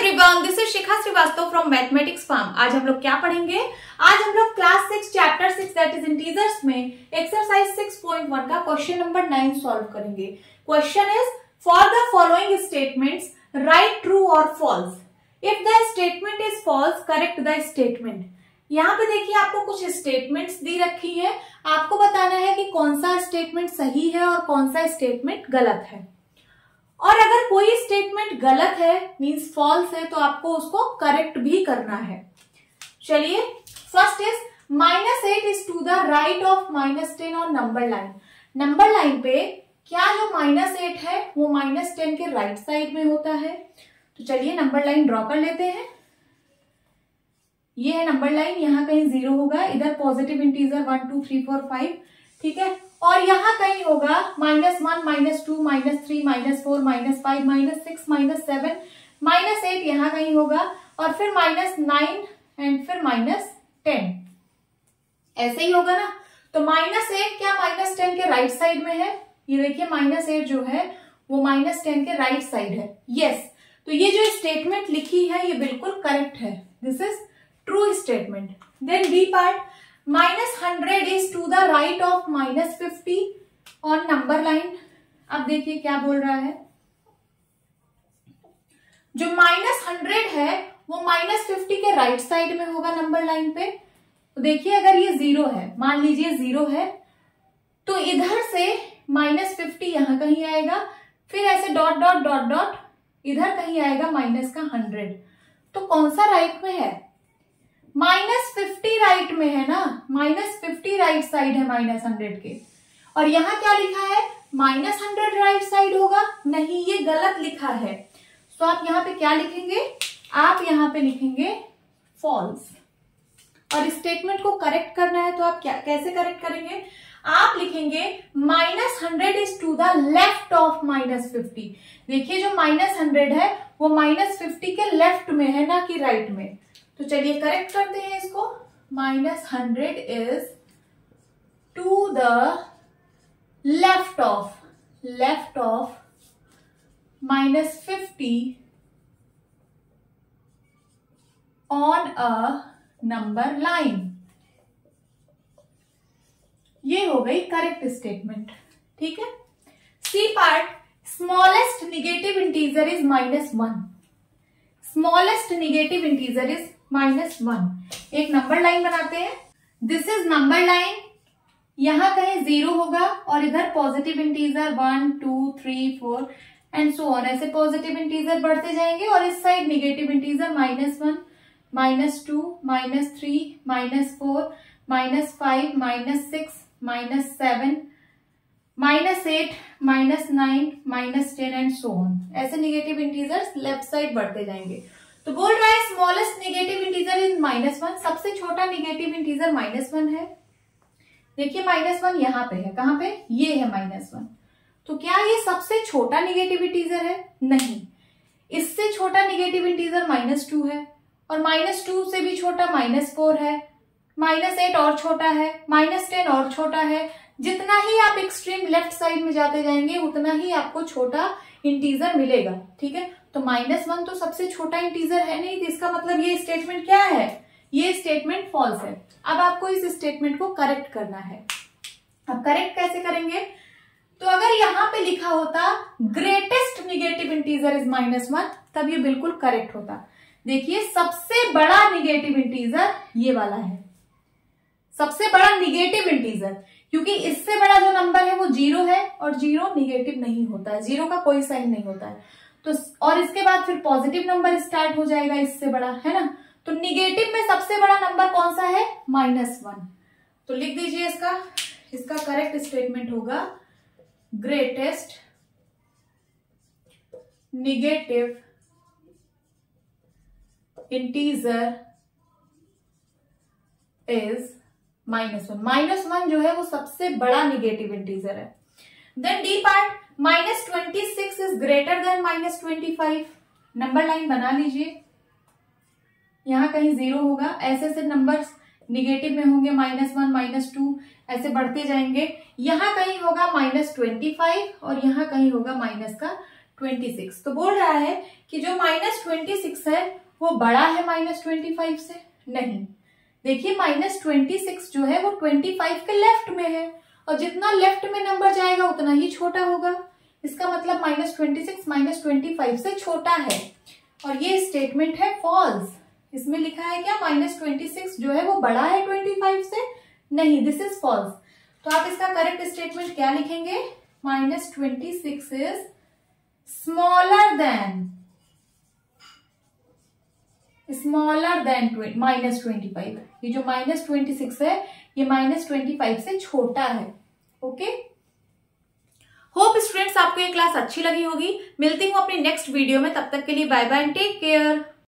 Everyone, this is Shikha Srivastava from mathematics farm. आज हम लोग क्या पढ़ेंगे? आज हम लोग class 6 chapter 6 that is integers में एक्सरसाइज 6.1 का क्वेश्चन नंबर 9 सॉल्व करेंगे। Question is for the following statements write true और false. If the statement is false correct the statement. यहाँ पे देखिए आपको कुछ स्टेटमेंट्स दी रखी है, आपको बताना है कि कौन सा स्टेटमेंट सही है और कौन सा स्टेटमेंट गलत है। और अगर कोई स्टेटमेंट गलत है मींस फॉल्स है तो आपको उसको करेक्ट भी करना है। चलिए, first is -8 is to the right of -10 और नंबर लाइन। नंबर लाइन पे क्या जो -8 है वो -10 के राइट साइड में होता है। तो चलिए नंबर लाइन ड्रॉ कर लेते हैं। ये है नंबर लाइन, यहाँ कहीं 0 होगा, इधर पॉजिटिव इंटीजर 1 2 3 4 5, ठीक है। और यहाँ कहीं होगा -1 -2 -3 -4 -5 -6 -7 -8 यहाँ कहीं होगा, और फिर -9 एंड फिर -10 ऐसे ही होगा ना। तो -8 क्या -10 के राइट साइड में है? ये देखिए -8 जो है वो -10 के राइट साइड है। यस, तो ये जो स्टेटमेंट लिखी है ये बिल्कुल करेक्ट है। This is true statement. Then B part, -100 is to the right of -50 on number line. अब देखिए क्या बोल रहा है, जो -100 है वो -50 के राइट साइड में होगा नंबर लाइन पे। तो देखिए अगर ये 0 है, मान लीजिए 0 है, तो इधर से -50 यहां कहीं आएगा, फिर ऐसे डॉट डॉट डॉट डॉट इधर कहीं आएगा -100। तो कौन सा राइट में है? -50 राइट में है ना, -50 राइट साइड है -100 के। और यहाँ क्या लिखा है? -100 राइट साइड होगा? नहीं, ये गलत लिखा है। तो आप यहाँ पे क्या लिखेंगे? आप यहाँ पे लिखेंगे फॉल्स। और स्टेटमेंट को करेक्ट करना है तो आप क्या कैसे करेक्ट करेंगे? आप लिखेंगे -100 is to the left of -50। देखिए जो -100 है वो -50 के लेफ्ट में है ना कि राइट में। तो चलिए करेक्ट करते हैं इसको। -100 is to the left of -50 on a number line. ये हो गई करेक्ट स्टेटमेंट, ठीक है। C part, smallest negative integer is -1। Smallest negative integer is -1। एक नंबर लाइन बनाते हैं। दिस इज नंबर लाइन, यहां कहीं 0 होगा और इधर positive integer 1 2 3 4 and so on, ऐसे पॉजिटिव इंटीजर बढ़ते जाएंगे। और इस side negative integer -1 -2 -3 -4 -5 -6 -7 -8 -9 -10 and so on, ऐसे निगेटिव इंटीजर्स लेफ्ट साइड बढ़ते जाएंगे। तो बोल रहा है स्मॉलेस्ट निगेटिव इंटीजर इज -1। सबसे छोटा निगेटिव इंटीजर -1 है। देखिए -1 यहाँ पे है, कहाँ पे? ये है -1। तो क्या ये सबसे छोटा निगेटिव इंटीजर है? नहीं, इससे छोटा निगेटिव इंटीजर -2 है, और -2 से भी छोटा -4 है, -8 और छोटा है, -10 और छोटा है। जितना ही आप एक्सट्रीम लेफ्ट साइड में जाते जाएंगे उतना ही आपको छोटा इंटीजर मिलेगा, ठीक है। तो -1 तो सबसे छोटा इंटीजर है नहीं, तो इसका मतलब ये स्टेटमेंट क्या है? ये स्टेटमेंट फॉल्स है। अब आपको इस स्टेटमेंट को करेक्ट करना है। अब करेक्ट कैसे करेंगे? तो अगर यहाँ पे लिखा होता ग्रेटेस्ट निगेटिव इंटीजर इज -1 तब ये बिल्कुल करेक्ट होता। देखिए सबसे बड़ा निगेटिव इंटीजर ये वाला है, सबसे बड़ा निगेटिव इंटीजर, क्योंकि इससे बड़ा जो नंबर है वो 0 है, और 0 निगेटिव नहीं होता है, 0 का कोई साइन नहीं होता है। तो और इसके बाद फिर पॉजिटिव नंबर स्टार्ट हो जाएगा इससे बड़ा, है ना। तो निगेटिव में सबसे बड़ा नंबर कौन सा है? -1। तो लिख दीजिए इसका करेक्ट स्टेटमेंट होगा ग्रेटेस्ट निगेटिव इंटीजर इज -1। -1 जो है वो सबसे बड़ा निगेटिव इंटीजर है। Then D part, -26 is greater than -25। Number line बना लीजिए, यहां कहीं 0 होगा, ऐसे ऐसे नंबर्स निगेटिव में होंगे, -1 -2 ऐसे बढ़ते जाएंगे। यहां कहीं होगा -25 और यहां कहीं होगा 26। तो बोल रहा है कि जो -26 है वो बड़ा है -25 से? नहीं, देखिए -26 जो है वो 25 के लेफ्ट में है, और जितना लेफ्ट में नंबर जाएगा उतना ही छोटा होगा। इसका मतलब -26 -25 से छोटा है, और ये स्टेटमेंट है फॉल्स। इसमें लिखा है क्या -26 जो है वो बड़ा है 25 से? नहीं, दिस इज फॉल्स। तो आप इसका करेक्ट स्टेटमेंट क्या लिखेंगे? -26 इज स्मॉलर देन -25। ये जो -26 है ये -25 से छोटा है। ओके, होप स्टूडेंट्स आपको ये क्लास अच्छी लगी होगी। मिलती हूँ अपनी नेक्स्ट वीडियो में, तब तक के लिए bye bye and take care.